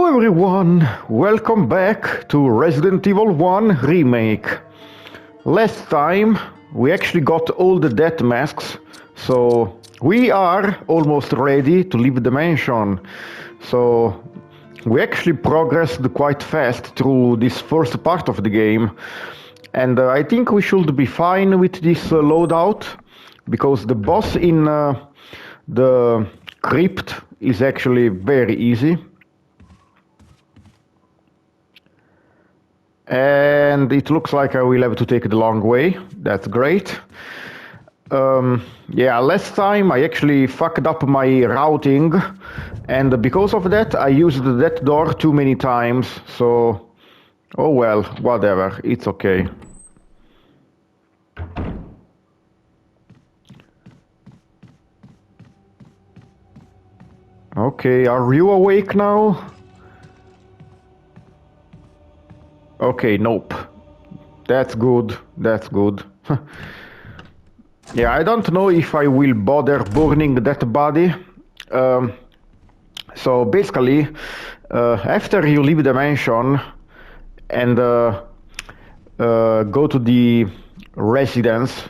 everyone, welcome back to Resident Evil 1 Remake. Last time we actually got all the death masks, so we are almost ready to leave the mansion. So we actually progressed quite fast through this first part of the game, and I think we should be fine with this loadout, because the boss in the crypt is actually very easy. And it looks like I will have to take the long way. That's great. Yeah, last time I actually fucked up my routing, and because of that I used that door too many times, so oh well, whatever, it's okay. Okay, are you awake now? Okay, nope. That's good, that's good. Yeah, I don't know if I will bother burning that body. So basically, after you leave the mansion and go to the residence,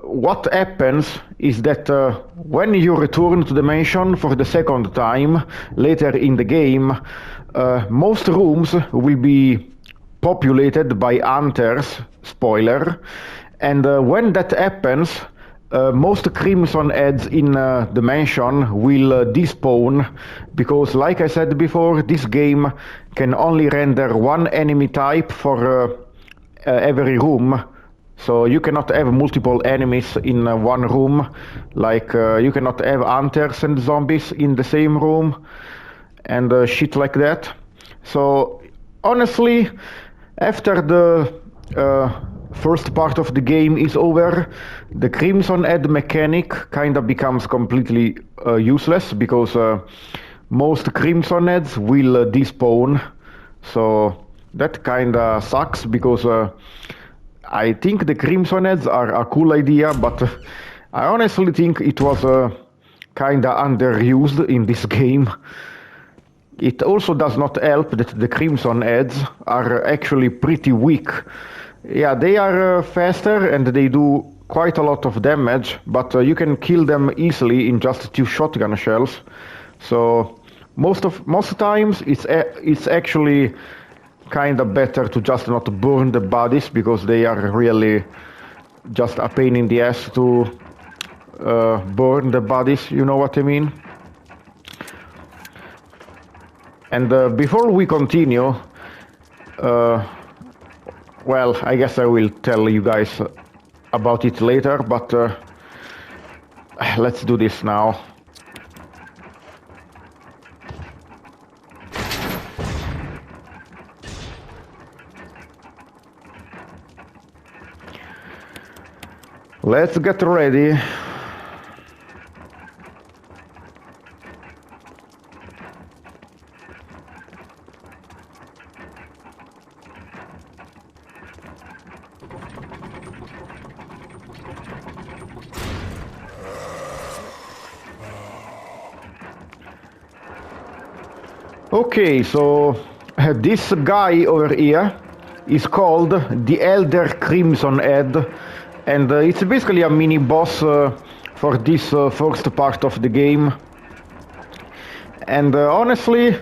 what happens is that when you return to the mansion for the second time later in the game, most rooms will be populated by hunters, spoiler, and when that happens, most crimson heads in the mansion will despawn, because like I said before, this game can only render one enemy type for every room. So you cannot have multiple enemies in one room, like you cannot have hunters and zombies in the same room, and shit like that. So honestly, after the first part of the game is over, the Crimson Head mechanic kinda becomes completely useless, because most Crimson Heads will despawn. So that kinda sucks, because I think the Crimson Heads are a cool idea, but I honestly think it was kinda underused in this game. It also does not help that the Crimson Heads are actually pretty weak. Yeah, they are faster and they do quite a lot of damage, but you can kill them easily in just 2 shotgun shells. So most times it's actually kinda better to just not burn the bodies, because they are really just a pain in the ass to burn the bodies, you know what I mean? And before we continue, well, I guess I will tell you guys about it later, but let's do this now. Let's get ready. Okay, so this guy over here is called the Elder Crimson Head, and it's basically a mini boss for this first part of the game. And honestly,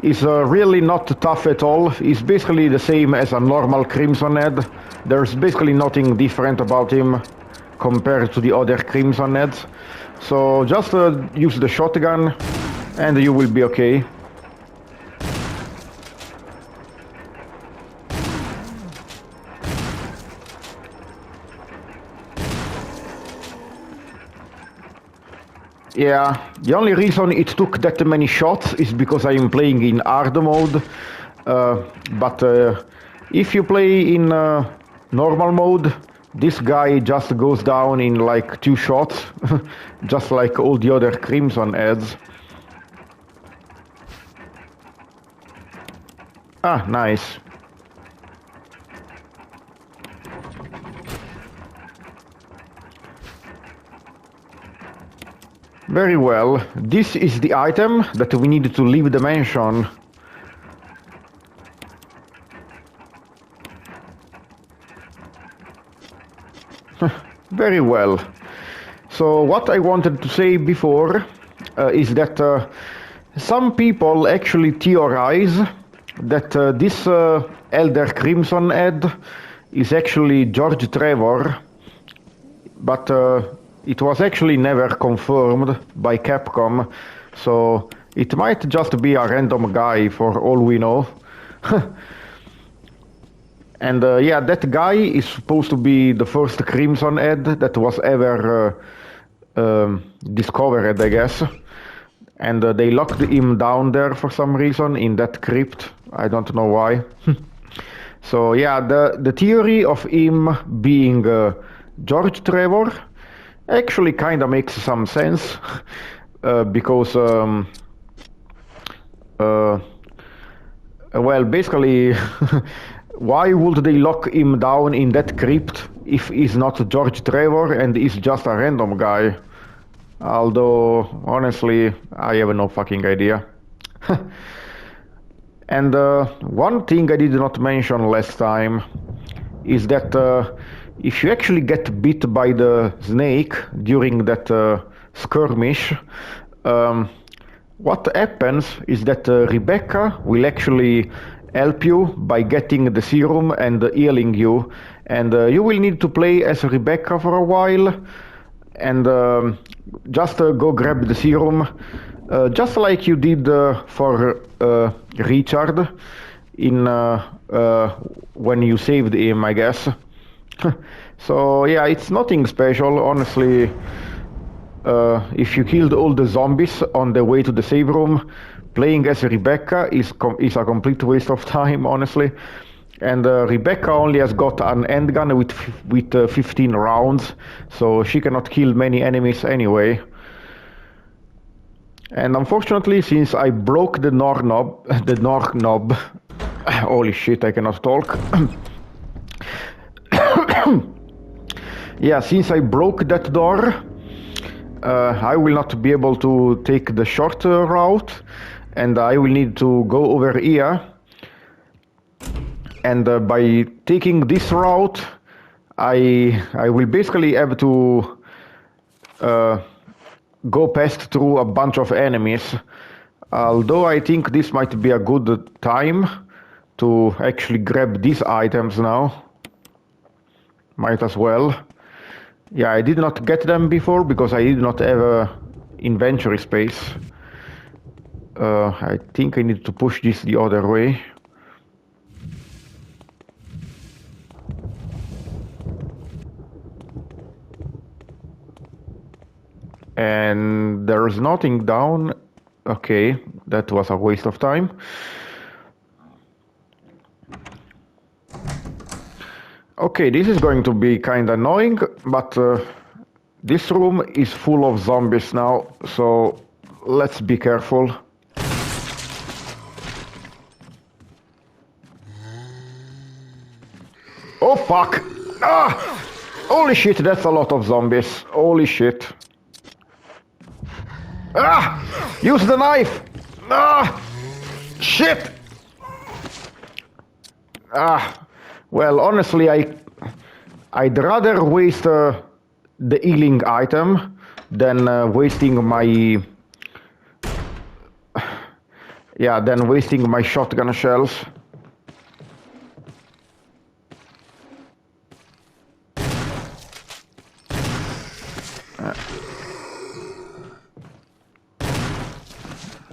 he's really not tough at all. He's basically the same as a normal Crimson Head. There's basically nothing different about him compared to the other Crimson Heads. So just use the shotgun and you will be okay. Yeah, the only reason it took that many shots is because I am playing in hard mode, but if you play in normal mode, this guy just goes down in like 2 shots, just like all the other Crimson Heads. Ah, nice. Very well. This is the item that we need to leave the mansion. Very well. So what I wanted to say before is that some people actually theorize that this Elder Crimson Head is actually George Trevor, but it was actually never confirmed by Capcom, so it might just be a random guy for all we know. And yeah, that guy is supposed to be the first Crimson Head that was ever discovered, I guess. And they locked him down there for some reason in that crypt. I don't know why. So yeah, the theory of him being George Trevor actually kind of makes some sense. Because well, basically, why would they lock him down in that crypt if he's not George Trevor and he's just a random guy? Although, honestly, I have no fucking idea. And one thing I did not mention last time is that if you actually get bit by the snake during that skirmish, what happens is that Rebecca will actually help you by getting the serum and healing you, and you will need to play as Rebecca for a while, and just go grab the serum, just like you did for Richard in when you saved him, I guess. So yeah, it's nothing special, honestly. If you killed all the zombies on the way to the save room, playing as Rebecca is a complete waste of time, honestly. And Rebecca only has got an handgun with 15 rounds, so she cannot kill many enemies anyway. And unfortunately, since I broke the door knob, holy shit, I cannot talk. Yeah, since I broke that door, I will not be able to take the short route, and I will need to go over here. And by taking this route, I will basically have to go past through a bunch of enemies. Although I think this might be a good time to actually grab these items now. Might as well. Yeah, I did not get them before because I did not have inventory space. I think I need to push this the other way. And there's nothing down. Okay, that was a waste of time. Okay, this is going to be kind of annoying, but this room is full of zombies now, so let's be careful. Oh fuck! Ah! Holy shit, that's a lot of zombies. Holy shit. Ah! Use the knife! Ah! Shit! Ah! Well, honestly, I'd rather waste the healing item than wasting my... Yeah, than wasting my shotgun shells.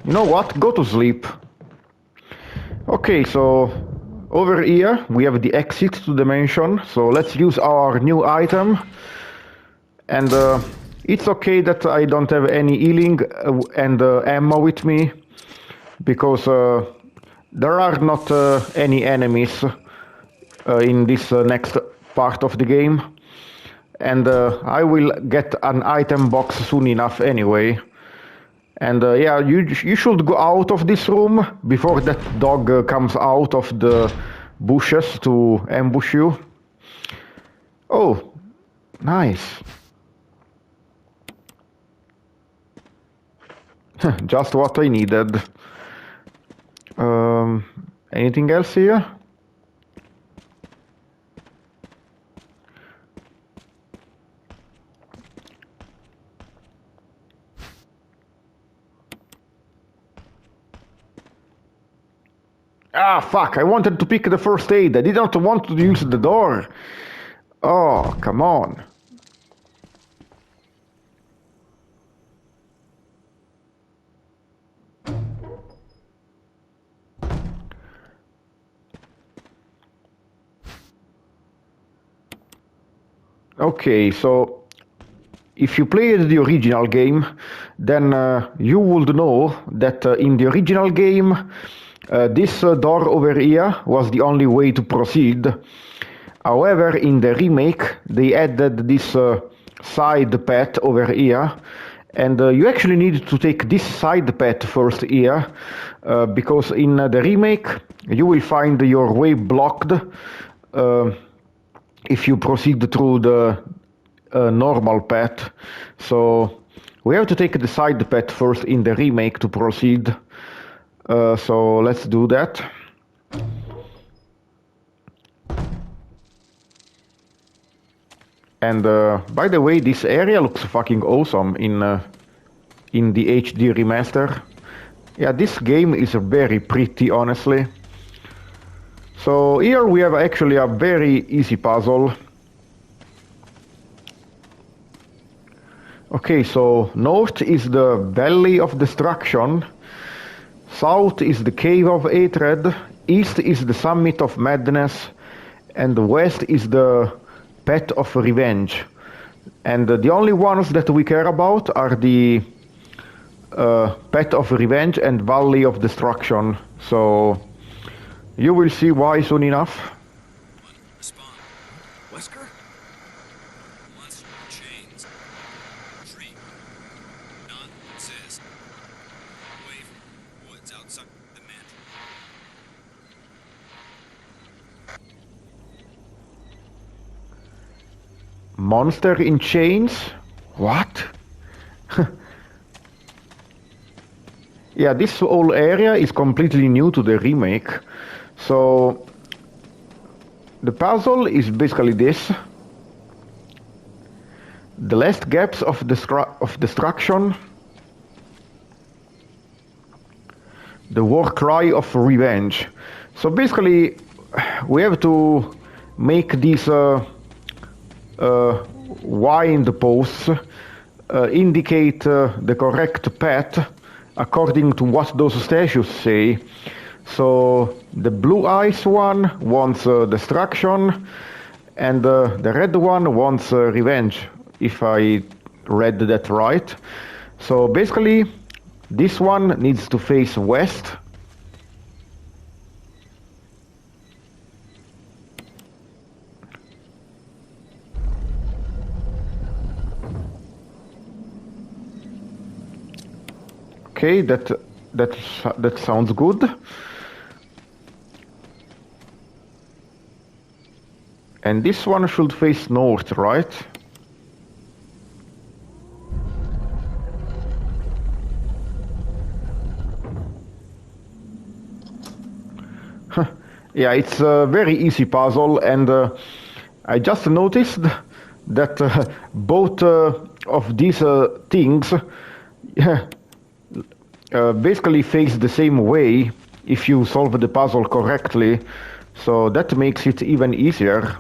You know what? Go to sleep. Okay, so over here we have the exit to the mansion, so let's use our new item. And it's okay that I don't have any healing and ammo with me, because there are not any enemies in this next part of the game. And I will get an item box soon enough anyway. And yeah, you should go out of this room before that dog comes out of the bushes to ambush you. Oh, nice. Just what I needed. Anything else here? Ah, fuck, I wanted to pick the first aid. I didn't want to use the door. Oh, come on. Okay, so if you played the original game, then you would know that in the original game, this door over here was the only way to proceed. However, in the remake, they added this side path over here, and you actually need to take this side path first here, because in the remake, you will find your way blocked if you proceed through the normal path. So we have to take the side path first in the remake to proceed. So let's do that. And by the way, this area looks fucking awesome in the HD remaster. Yeah, this game is very pretty, honestly. So here we have actually a very easy puzzle. Okay, so north is the Valley of Destruction, south is the Cave of Hatred, east is the Summit of Madness, and west is the Path of Revenge. And the only ones that we care about are the Path of Revenge and Valley of Destruction. So you will see why soon enough. Spawn. Wesker? Monster chains. Tree. None exist. Away from woods outside the mansion. Monster in chains? What? Yeah, this whole area is completely new to the remake. So the puzzle is basically this. The last gaps of destruction. The war cry of revenge. So basically we have to make these wind posts indicate the correct path according to what those statues say. So the blue eyes one wants destruction, and the red one wants revenge, if I read that right. So basically this one needs to face west. Okay, that sounds good. And this one should face north, right? Yeah, it's a very easy puzzle, and I just noticed that both of these things basically face the same way if you solve the puzzle correctly, so that makes it even easier.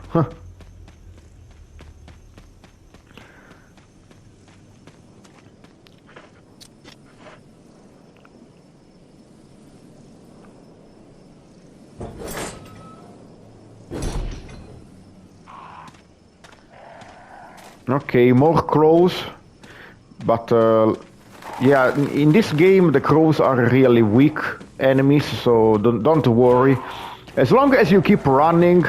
Okay, more crows, but yeah, in this game the crows are really weak enemies, so don't worry. As long as you keep running,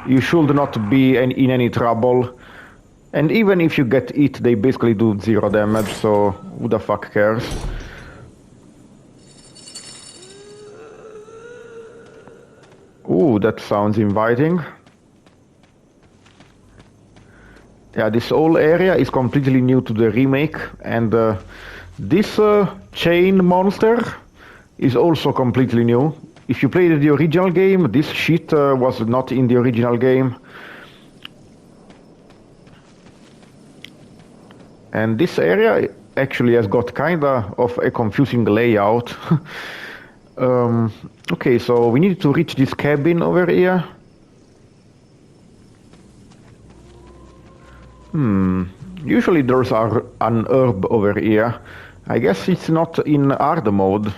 you should not be in any trouble. And even if you get hit, they basically do 0 damage, so who the fuck cares? Ooh, that sounds inviting. Yeah, this whole area is completely new to the remake, and This chain monster is also completely new. If you played the original game, this shit was not in the original game. And this area actually has got kinda of a confusing layout. Okay, so we need to reach this cabin over here. Usually there's an herb over here. I guess it's not in hard mode.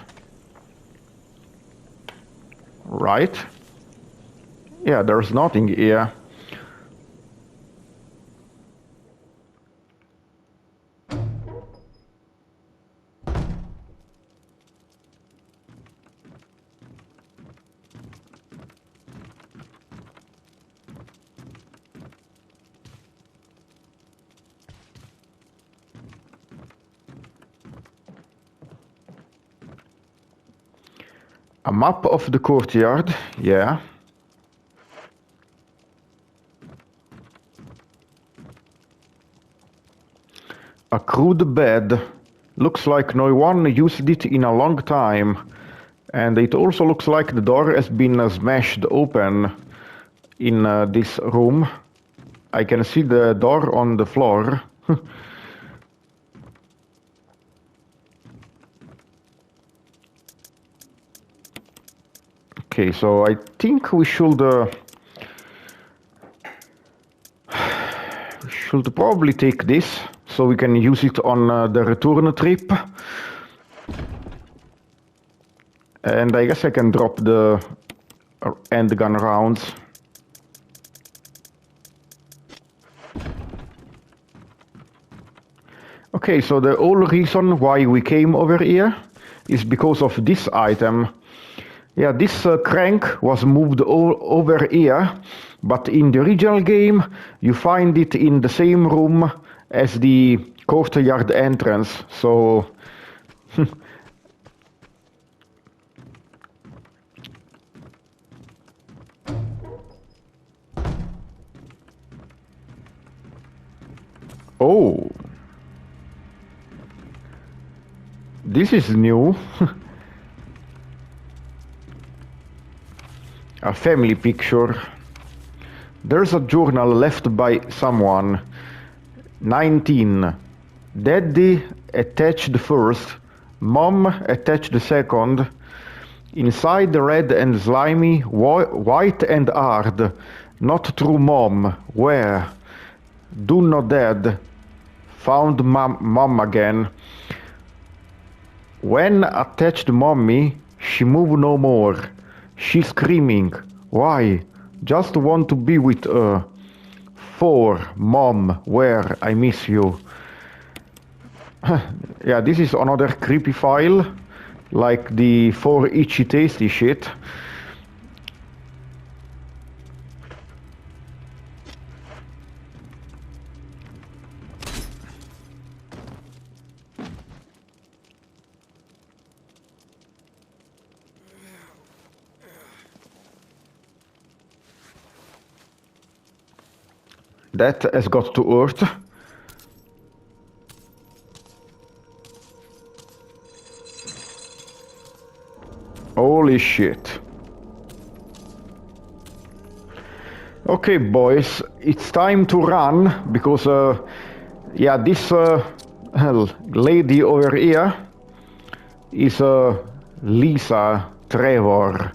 Right? Yeah, there's nothing here. A map of the courtyard, yeah. A crude bed. Looks like no one used it in a long time. And it also looks like the door has been smashed open in this room. I can see the door on the floor. Okay, so I think we should probably take this so we can use it on the return trip. And I guess I can drop the handgun rounds. Okay, so the whole reason why we came over here is because of this item. Yeah, this crank was moved over here, but in the original game you find it in the same room as the courtyard entrance, so... Oh! This is new. A family picture. There's a journal left by someone. 19. Daddy attached first. Mom attached second. Inside the red and slimy, white and hard. Not true mom. Where? Do not dead. Found mom again. When attached mommy, she move no more. She's screaming. Why? Just want to be with her. 4. Mom, where? I miss you. Yeah, this is another creepy file, like the 4 itchy tasty shit. That has got to earth. Holy shit. Okay, boys, it's time to run, because, yeah, this lady over here is Lisa Trevor.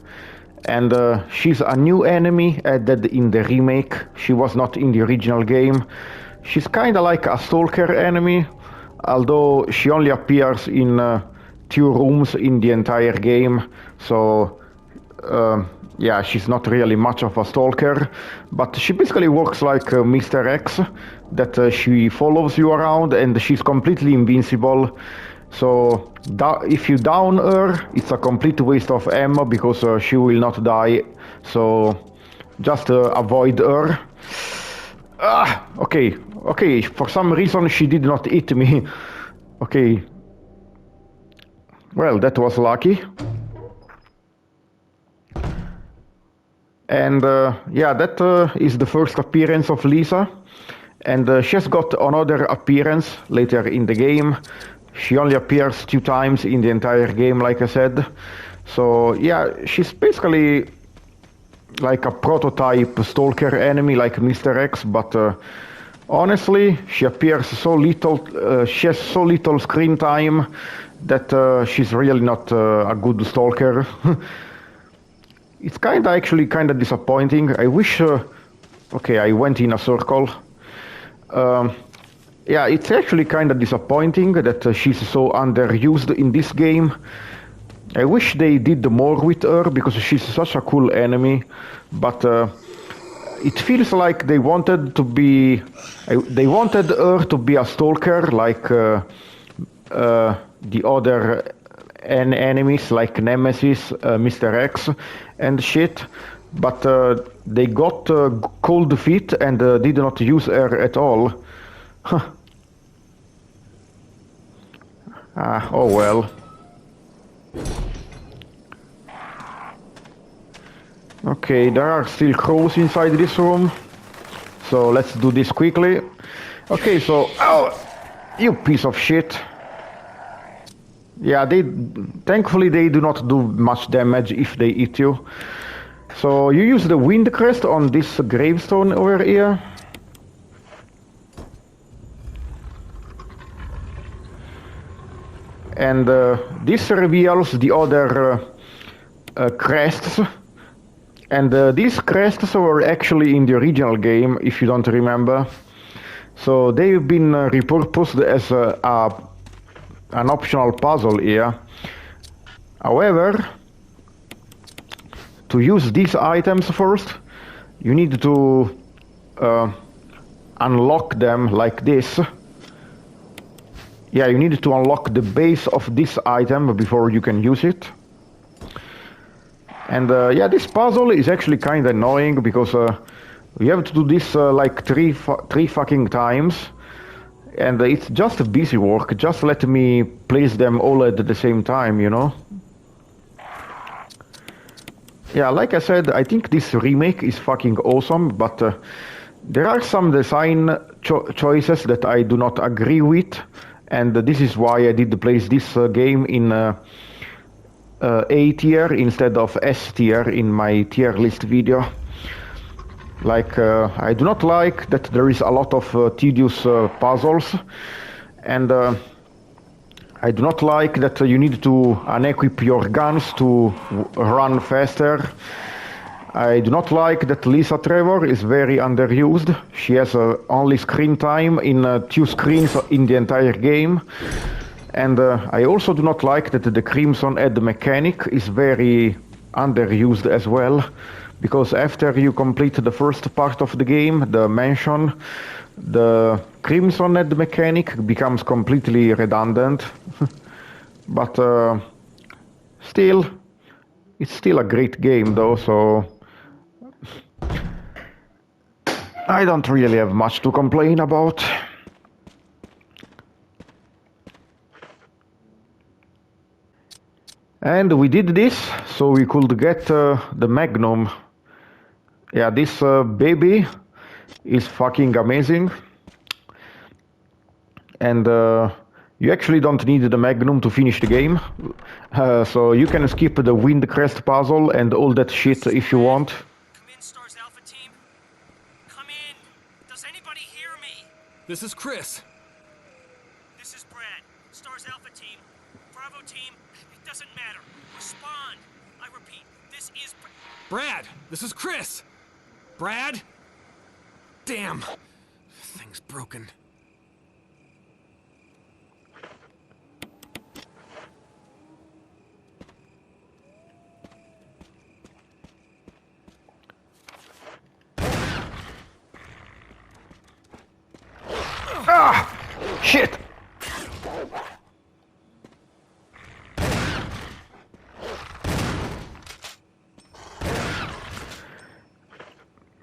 And she's a new enemy added in the remake. She was not in the original game. She's kinda like a stalker enemy, although she only appears in 2 rooms in the entire game. So, yeah, she's not really much of a stalker. But she basically works like Mr. X, that she follows you around and she's completely invincible. So if you down her, it's a complete waste of ammo because she will not die. So just avoid her. Okay, for some reason she did not hit me. Okay. Well, that was lucky. And yeah, that is the first appearance of Lisa. And she has got another appearance later in the game. She only appears 2 times in the entire game, like I said. So yeah, she's basically like a prototype stalker enemy like Mr. X, but honestly, she appears so little, she has so little screen time that she's really not a good stalker. It's actually kinda disappointing. I wish, okay, I went in a circle. Yeah, it's actually kinda disappointing that she's so underused in this game. I wish they did more with her because she's such a cool enemy, but it feels like they wanted her to be a stalker like the other enemies like Nemesis, Mr. X, and shit. But they got cold feet and did not use her at all. Huh. Oh well. Okay, there are still crows inside this room, so let's do this quickly. Okay, so, oh, you piece of shit. Yeah, thankfully they do not do much damage if they eat you. So you use the wind crest on this gravestone over here. And this reveals the other crests. And these crests were actually in the original game, if you don't remember. So they've been repurposed as an optional puzzle here. However, to use these items first, you need to unlock them like this. Yeah, you need to unlock the base of this item before you can use it. And yeah, this puzzle is actually kind of annoying because you have to do this like three fucking times. And it's just busy work. Just let me place them all at the same time, you know? Yeah, like I said, I think this remake is fucking awesome, but there are some design choices that I do not agree with. And this is why I did place this game in A tier instead of S tier in my tier list video. Like, I do not like that there is a lot of tedious puzzles, and I do not like that you need to unequip your guns to run faster. I do not like that Lisa Trevor is very underused. She has only screen time in 2 screens in the entire game. And I also do not like that the Crimson Head mechanic is very underused as well. Because after you complete the first part of the game, the mansion, the Crimson Head mechanic becomes completely redundant. But still, it's still a great game though, so I don't really have much to complain about. And we did this so we could get the Magnum. Yeah, this baby is fucking amazing. And you actually don't need the Magnum to finish the game. So you can skip the Wind Crest puzzle and all that shit if you want. Come in, Stars Alpha Team. Come in. Does anybody hear me? This is Chris. This is Brad. Stars Alpha Team. Bravo Team. It doesn't matter. Respond. I repeat, this is Brad, this is Chris. Brad? Damn. Thing's broken. Ah! Shit!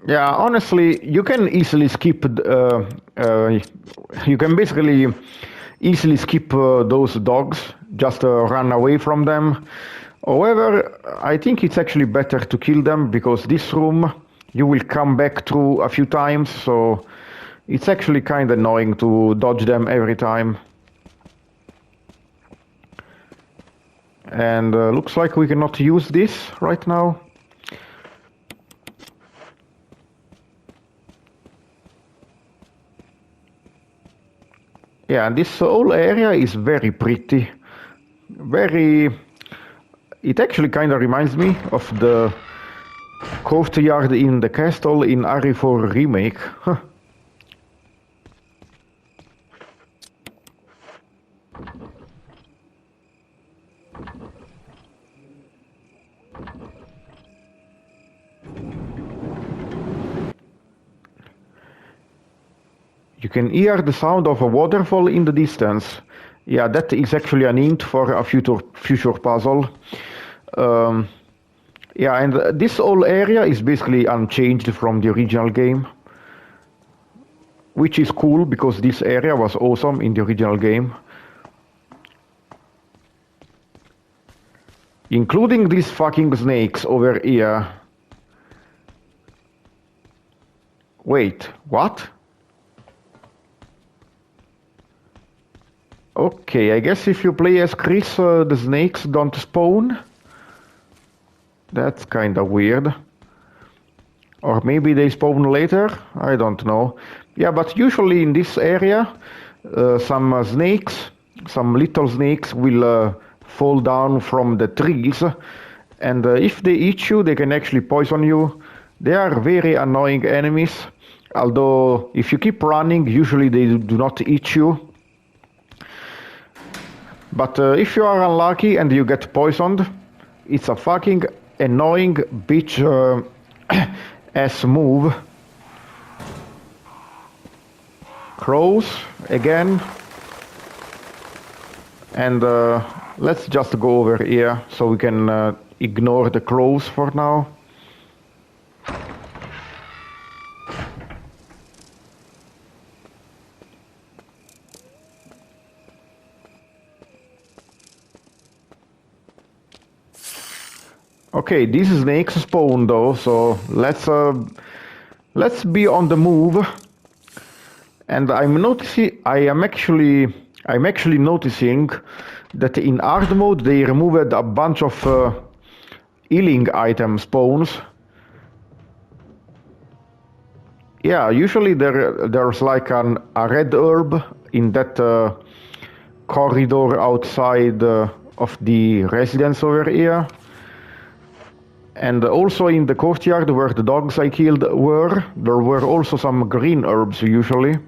Yeah, honestly, you can easily skip. You can basically easily skip those dogs. Just run away from them. However, I think it's actually better to kill them because this room you will come back through a few times. So it's actually kind of annoying to dodge them every time. And looks like we cannot use this right now. Yeah, and this whole area is very pretty. Very... It actually kind of reminds me of the courtyard in the castle in RE4 Remake. Huh. You can hear the sound of a waterfall in the distance. Yeah, that is actually a hint for a future puzzle. Yeah, and this whole area is basically unchanged from the original game. Which is cool, because this area was awesome in the original game. Including these fucking snakes over here. Wait, what? Okay, I guess if you play as Chris, the snakes don't spawn. That's kinda weird. Or maybe they spawn later? I don't know. Yeah, but usually in this area, some snakes, some little snakes will fall down from the trees. And if they eat you, they can actually poison you. They are very annoying enemies. Although, if you keep running, usually they do not eat you. But if you are unlucky and you get poisoned, it's a fucking annoying bitch ass move. Crows again. And let's just go over here so we can ignore the crows for now. Okay, these snakes spawn though, so let's be on the move. And I'm actually noticing that in hard mode they removed a bunch of healing item spawns. Yeah, usually there's like a red herb in that corridor outside of the residence over here. And also in the courtyard where the dogs I killed were, there were also some green herbs usually.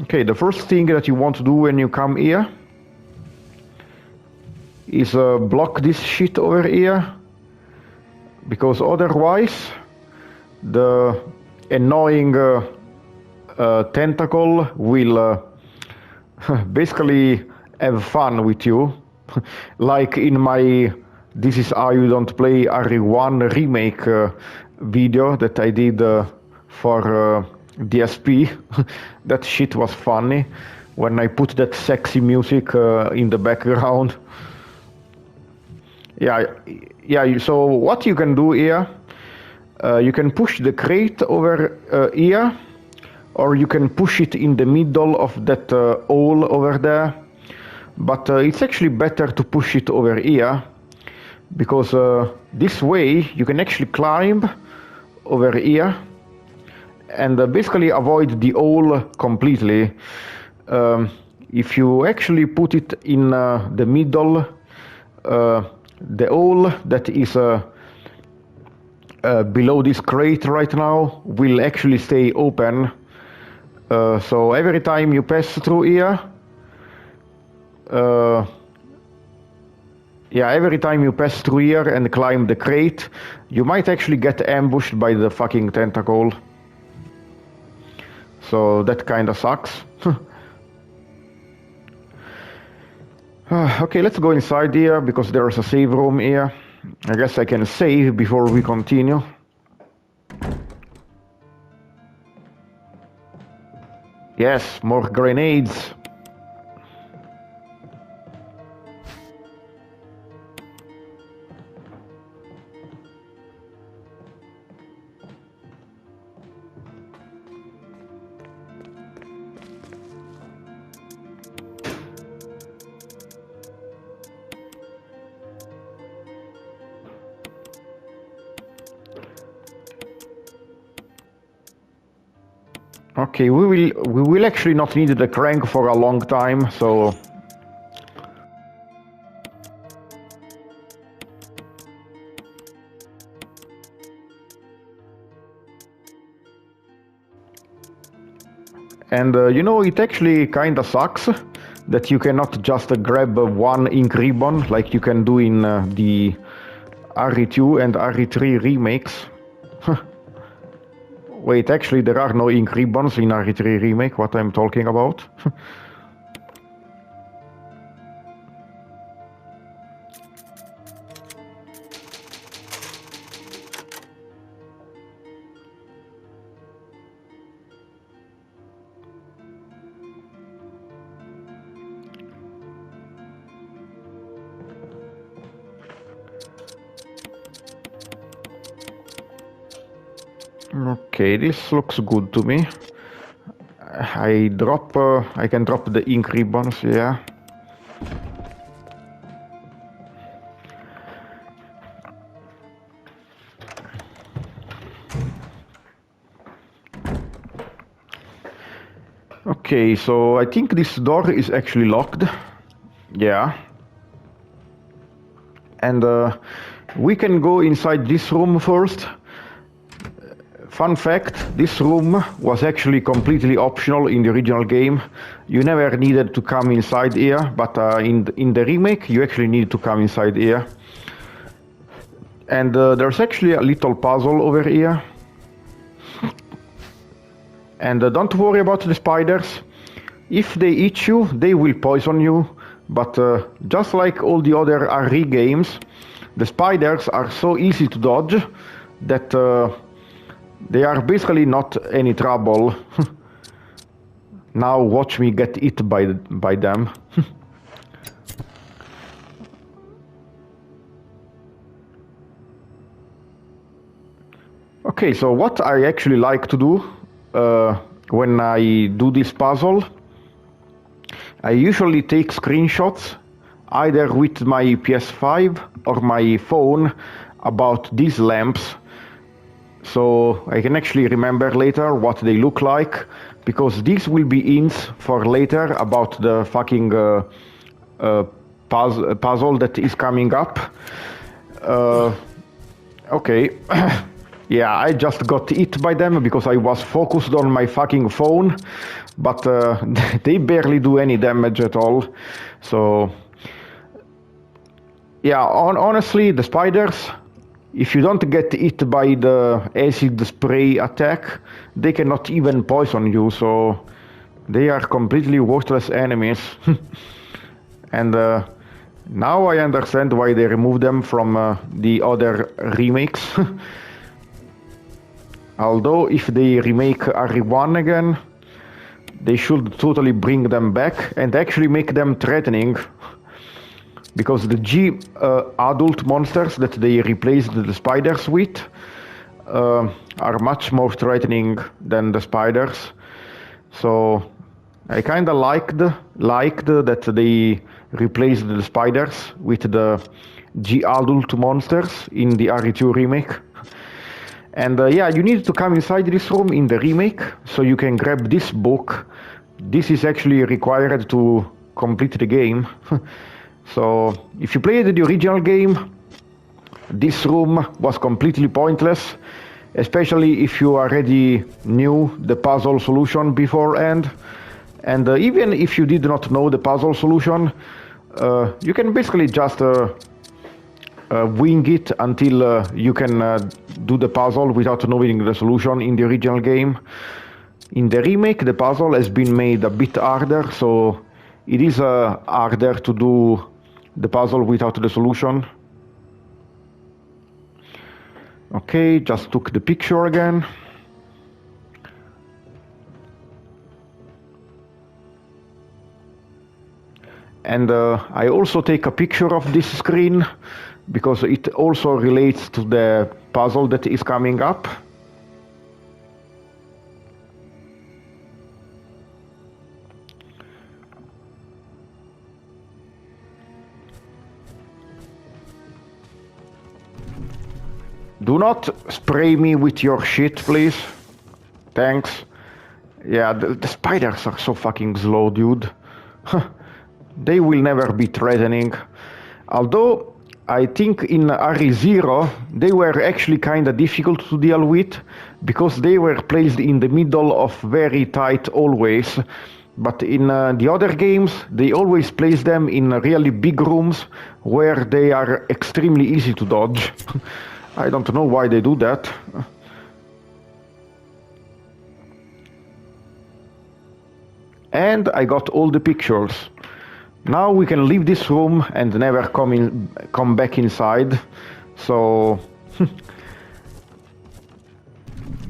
Okay, the first thing that you want to do when you come here is block this shit over here, because otherwise the annoying tentacle will basically have fun with you. Like in my This Is How You Don't Play RE1 remake video that I did for DSP. That shit was funny when I put that sexy music in the background. Yeah, so what you can do here, you can push the crate over here, or you can push it in the middle of that hole over there. But it's actually better to push it over here, because this way you can actually climb over here and basically avoid the hole completely. If you actually put it in the middle, the hole that is below this crate right now will actually stay open. So every time you pass through here, every time you pass through here and climb the crate, you might actually get ambushed by the fucking tentacle. So that kinda sucks. Okay, let's go inside here, because there's a save room here. I guess I can save before we continue. Yes, more grenades. Okay, we will actually not need the crank for a long time, so... And you know, it actually kinda sucks that you cannot just grab one ink ribbon like you can do in the RE2 and RE3 remakes. Wait, actually there are no ink ribbons in RE3 remake, what I'm talking about. Okay, this looks good to me. I can drop the ink ribbons, yeah. Okay, so I think this door is actually locked. Yeah. And we can go inside this room first. Fun fact, this room was actually completely optional in the original game. You never needed to come inside here, but in the remake you actually need to come inside here. And there's actually a little puzzle over here. And don't worry about the spiders. If they eat you, they will poison you. But just like all the other RE games, the spiders are so easy to dodge that they are basically not any trouble. Now watch me get hit by them. Okay, so what I actually like to do when I do this puzzle, I usually take screenshots either with my PS5 or my phone about these lamps, so I can actually remember later what they look like, because these will be hints for later about the fucking puzzle that is coming up. Okay. Yeah, I just got hit by them because I was focused on my fucking phone, but they barely do any damage at all. So, yeah, honestly, the spiders, if you don't get hit by the acid spray attack, they cannot even poison you, so they are completely worthless enemies. And now I understand why they removed them from the other remakes. Although if they remake RE1 again, they should totally bring them back and actually make them threatening. Because the G adult monsters that they replaced the spiders with are much more threatening than the spiders. So I kinda liked that they replaced the spiders with the G adult monsters in the RE2 remake. And yeah, you need to come inside this room in the remake, so you can grab this book. This is actually required to complete the game. So, if you played the original game, this room was completely pointless, especially if you already knew the puzzle solution beforehand. And even if you did not know the puzzle solution, you can basically just wing it until you can do the puzzle without knowing the solution in the original game. In the remake, the puzzle has been made a bit harder, so it is harder to do the puzzle without the solution. Okay, just took the picture again. And I also take a picture of this screen because it also relates to the puzzle that is coming up. Do not spray me with your shit, please. Thanks. Yeah, the spiders are so fucking slow, dude. They will never be threatening. Although, I think in RE0 they were actually kinda difficult to deal with, because they were placed in the middle of very tight hallways. But in the other games, they always place them in really big rooms, where they are extremely easy to dodge. I don't know why they do that. And I got all the pictures. Now we can leave this room and never come back inside. So...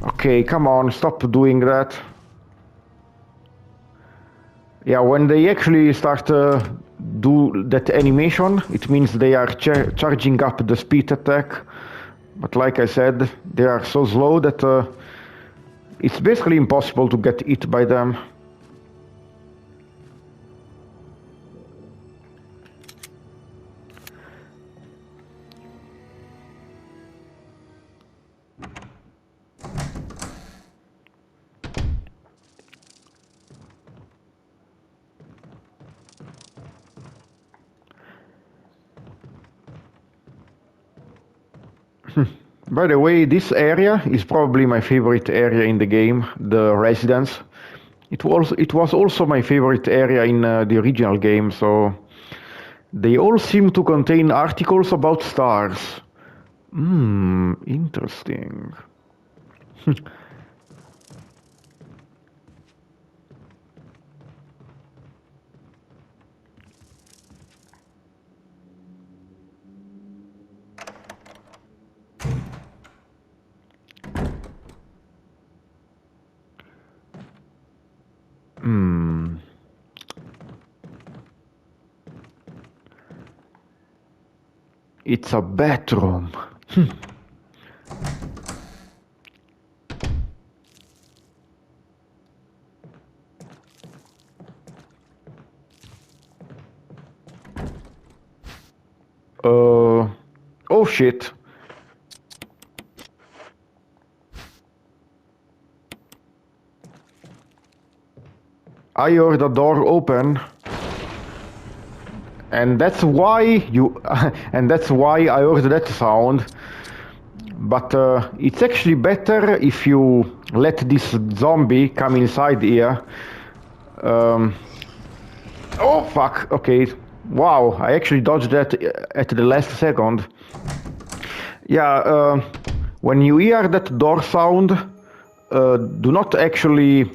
Okay, come on, stop doing that. Yeah, when they actually start do that animation, it means they are charging up the speed attack. But like I said, they are so slow that it's basically impossible to get hit by them. By the way, this area is probably my favorite area in the game, the residence. It was also my favorite area in the original game, so... They all seem to contain articles about stars. Interesting. It's a bathroom. Oh shit. I heard the door open. And that's why and that's why I heard that sound. But it's actually better if you let this zombie come inside here. Oh fuck, okay. Wow, I actually dodged that at the last second. Yeah, when you hear that door sound, do not actually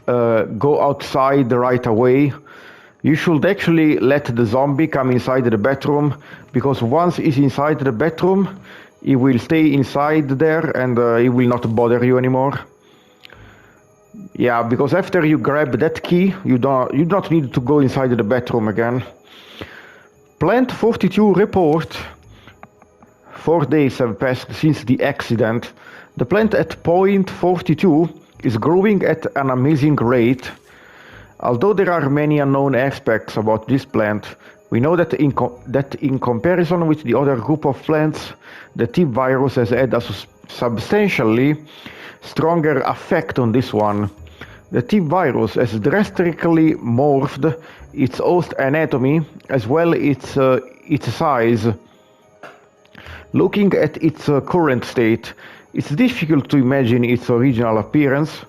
go outside right away. You should actually let the zombie come inside the bedroom, because once he's inside the bedroom, he will stay inside there and he will not bother you anymore. Yeah, because after you grab that key, you don't need to go inside the bedroom again. Plant 42 report. 4 days have passed since the accident. The plant at point 42 is growing at an amazing rate. Although there are many unknown aspects about this plant, we know that in comparison with the other group of plants, the T virus has had a substantially stronger effect on this one. The T virus has drastically morphed its host anatomy as well as its size. Looking at its current state, it's difficult to imagine its original appearance.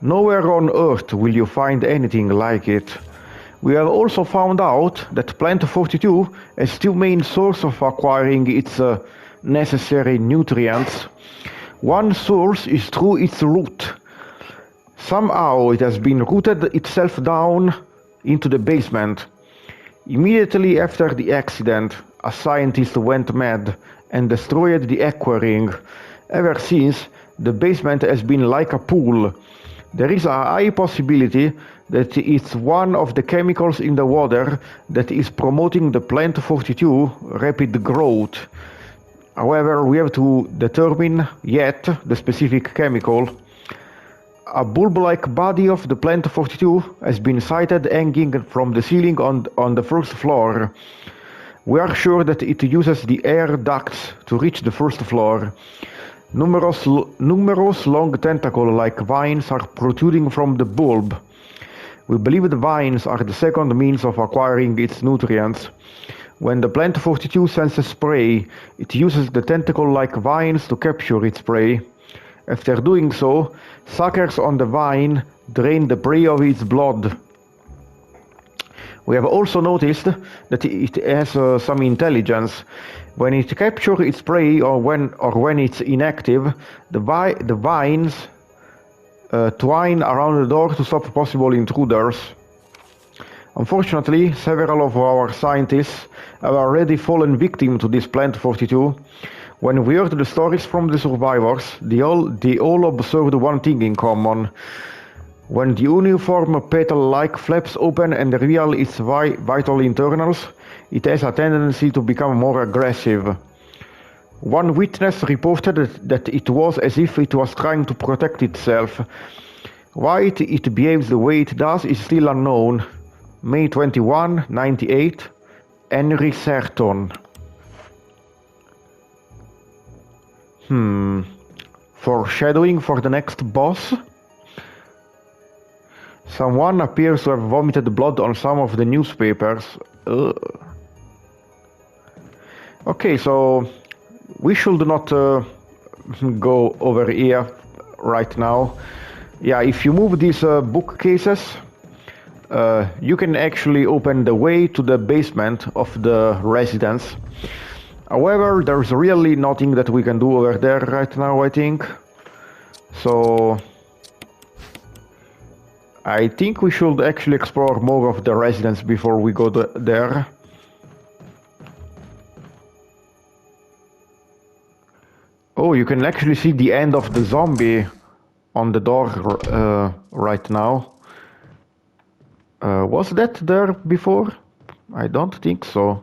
Nowhere on Earth will you find anything like it. We have also found out that Plant 42 has two main sources of acquiring its necessary nutrients. One source is through its root. Somehow it has been rooted itself down into the basement. Immediately after the accident, a scientist went mad and destroyed the aquaring. Ever since, the basement has been like a pool. There is a high possibility that it's one of the chemicals in the water that is promoting the Plant 42 rapid growth. However, we have to determine yet the specific chemical. A bulb-like body of the Plant 42 has been sighted hanging from the ceiling on the first floor. We are sure that it uses the air ducts to reach the first floor. Numerous long tentacle-like vines are protruding from the bulb. We believe the vines are the second means of acquiring its nutrients. When the plant 42 senses prey, it uses the tentacle-like vines to capture its prey. After doing so, suckers on the vine drain the prey of its blood. We have also noticed that it has some intelligence. When it captures its prey or when it's inactive, the vines twine around the door to stop possible intruders. Unfortunately, several of our scientists have already fallen victim to this Plant 42. When we heard the stories from the survivors, they all observed one thing in common. When the uniform petal-like flaps open and reveal its vital internals, it has a tendency to become more aggressive. One witness reported that it was as if it was trying to protect itself. Why it behaves the way it does is still unknown. May 21, 98, Henry Serton. Foreshadowing for the next boss? Someone appears to have vomited blood on some of the newspapers. Ugh. Okay, so we should not go over here right now. Yeah, if you move these bookcases, you can actually open the way to the basement of the residence. However, there's really nothing that we can do over there right now, I think. So I think we should actually explore more of the residence before we go there. Oh, you can actually see the end of the zombie on the door right now. Was that there before? I don't think so.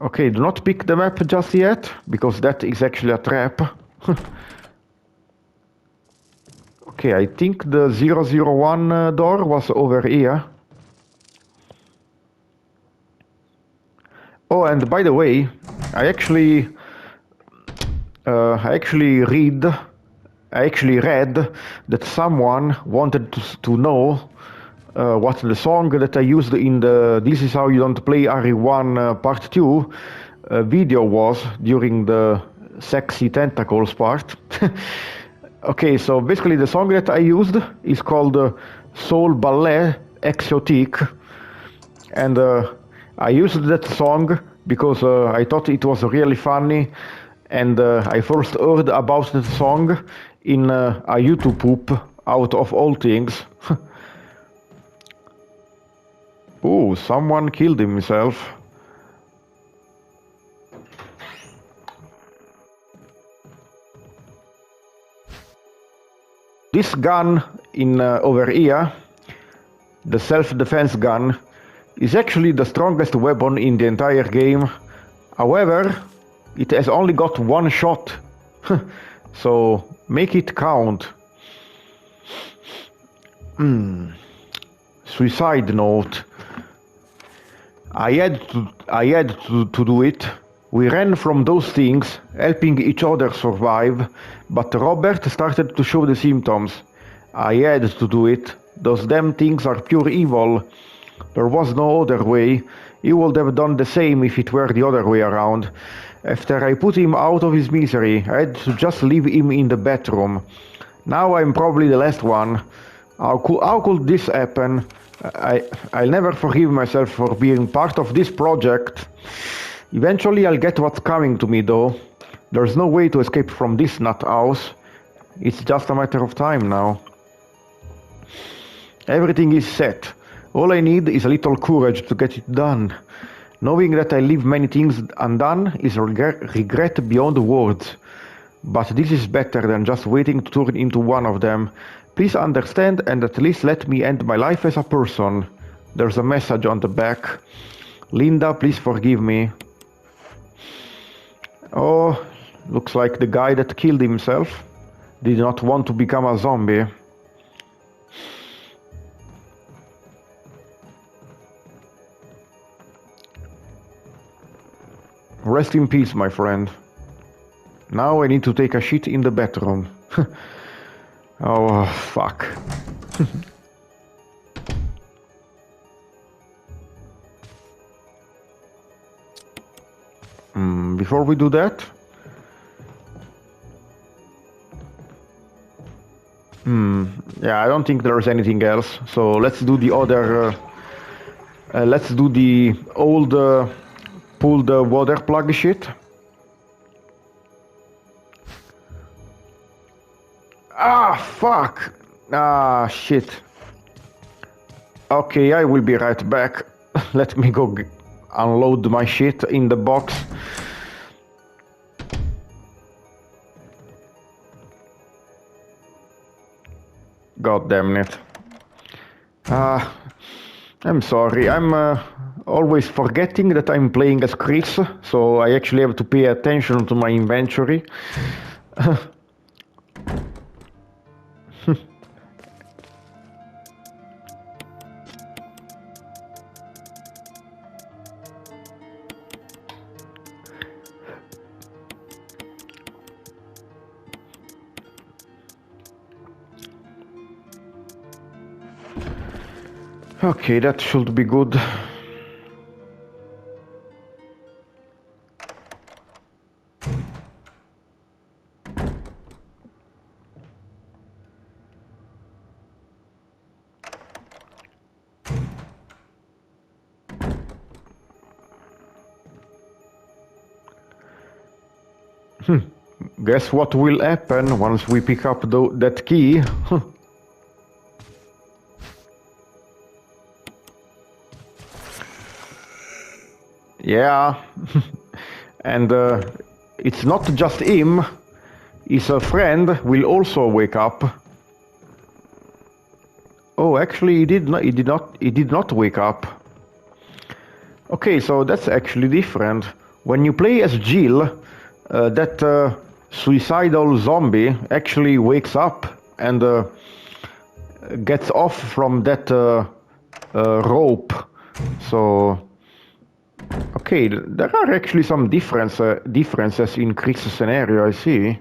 Okay, do not pick the map just yet, because that is actually a trap. Okay, I think the 001 door was over here. Oh, and by the way, I actually read that someone wanted to know what the song that I used in the This Is How You Don't Play RE1 Part 2 video was during the Sexy Tentacles part. Okay, so basically the song that I used is called Soul Ballet Exotique, and I used that song because I thought it was really funny, and I first heard about the song in a YouTube poop, out of all things. Oh, someone killed himself. This gun in over here, the self-defense gun, is actually the strongest weapon in the entire game. However, it has only got one shot, so make it count. Suicide note. I had to do it. We ran from those things, helping each other survive, but Robert started to show the symptoms. I had to do it. Those damn things are pure evil. There was no other way. He would have done the same if it were the other way around. After I put him out of his misery, I had to just leave him in the bathroom. Now I'm probably the last one. How could this happen? I'll never forgive myself for being part of this project. Eventually I'll get what's coming to me though. There's no way to escape from this nut house. It's just a matter of time now. Everything is set. All I need is a little courage to get it done. Knowing that I leave many things undone is regret beyond words. But this is better than just waiting to turn into one of them. Please understand and at least let me end my life as a person. There's a message on the back. Linda, please forgive me. Oh, looks like the guy that killed himself did not want to become a zombie. Rest in peace, my friend. Now I need to take a shit in the bathroom. Oh, fuck. Before we do that... yeah, I don't think there's anything else. So let's do the other... let's do the old pull the water plug shit. Ah, fuck! Ah, shit. Okay, I will be right back. Let me go unload my shit in the box. God damn it. I'm sorry, I'm always forgetting that I'm playing as Chris, so I actually have to pay attention to my inventory. Okay, that should be good. Guess what will happen once we pick up that key? Yeah, and it's not just him, his friend will also wake up. Oh, actually he did not wake up. Okay, so that's actually different. When you play as Jill, that suicidal zombie actually wakes up and gets off from that rope. So, okay, there are actually some differences in Chris' scenario, I see.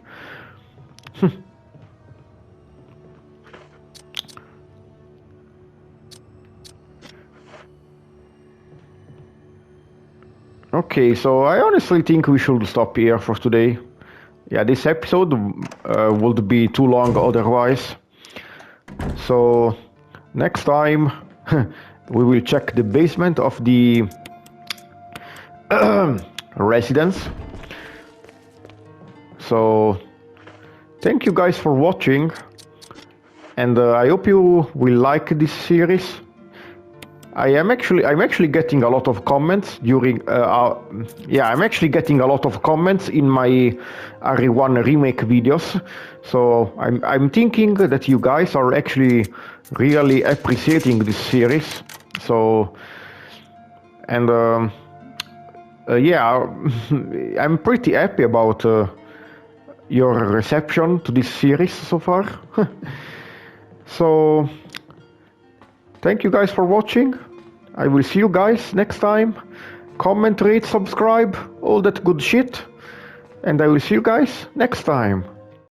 Okay, so I honestly think we should stop here for today. Yeah, this episode would be too long otherwise. So, next time we will check the basement of the residence. So, thank you guys for watching, and I hope you will like this series. I'm actually getting a lot of comments during I'm actually getting a lot of comments in my RE1 remake videos, so I'm thinking that you guys are actually really appreciating this series. So, and yeah, I'm pretty happy about your reception to this series so far. So, thank you guys for watching. I will see you guys next time. Comment, rate, subscribe, all that good shit. And I will see you guys next time.